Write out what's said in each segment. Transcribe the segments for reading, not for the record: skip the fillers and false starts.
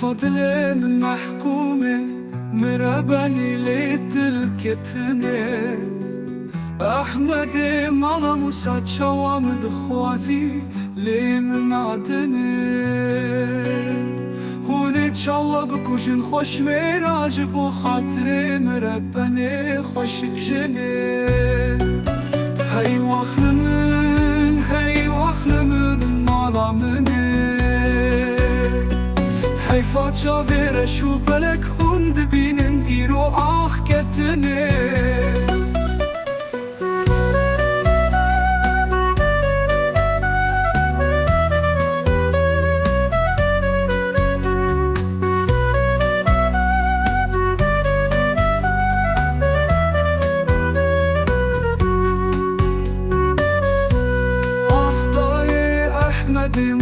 فضل من محكومة مرابني ليدل كتنه أحمد مالا موسى تشوام دخوازي لي من عدنه هوني تشاوا بكوجن خوش مراج بو خاطري مرابني خوش جني هاي واخل من مالا مني هاي فاتشا فيرا شو بلك هند بينن بيرو آخ كتني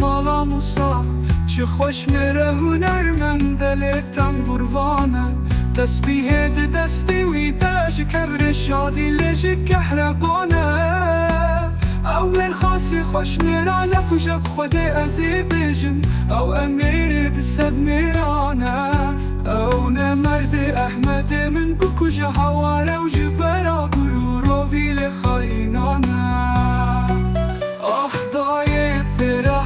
مالا موسى چه خوش میره هنرمند دلتم قربانه تسبیح دستی وی داج کبر شادی لج کهربانه اول خاصی خوش میره نکوجا خود ازی بیجم او امیر دست میرانه او نمرد احمد من بکوجا حواره و جبرا گرورو ویل خاینانه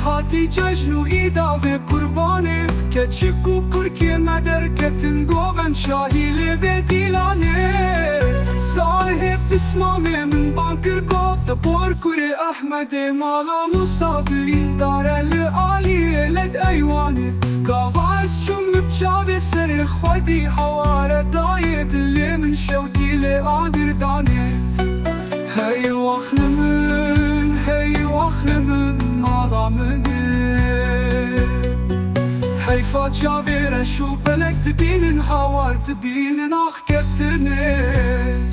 هاتی جشن و ایدا و قربانه که چکو کرکی مدر کتن گوون شاهی لیوه دیلانه صاحب اسمامه من بانکر گفت بار کره احمد مالا مصابرین داره لعالیه لد ایوانه گاواز چون مبچاوه سر خودی حواره دایه دلی من شودی لعادر دانه هی واخل من مالا منه هی فاتشا فيرا شو بلك دبينن هوار دبينن آخ كتنه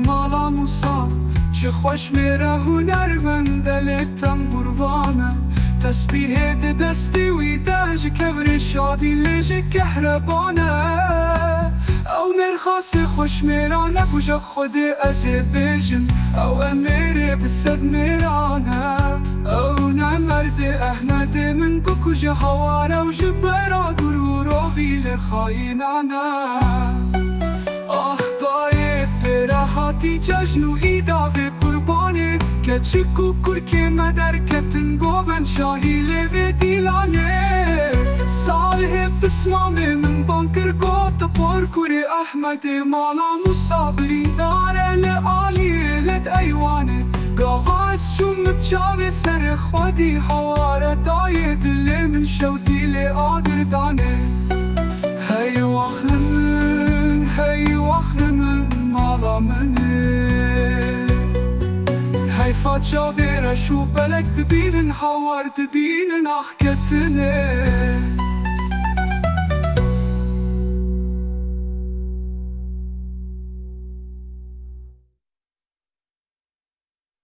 مالا موسى چه خوش میره هنرمند دلتم قربانه تسبیح دستی وی داج کبر شادی لج کهربانه او مرخاص خوش میره نکوجا خود ازی بیجن او امیر بسد میرانه او نمرد احمد من بکوجا حواره و جبرا گرورو ویل خاینانه هاتی جشن و ایدا و قربانه که چکو کرکی مدر کتن گوون شاهی لیوه دیلانه صالح بسمامه من بانکر گفت بار کره احمد مالا مصابرین داره لعالیه لد ایوانه گاواز چون مبچاوه سر خودی حواره دایه دلی من شودی لعادر دانه هی واخل من مالا منه هی فاتشا فيرا شو بلك دبينن هوار دبينن آخ كتنه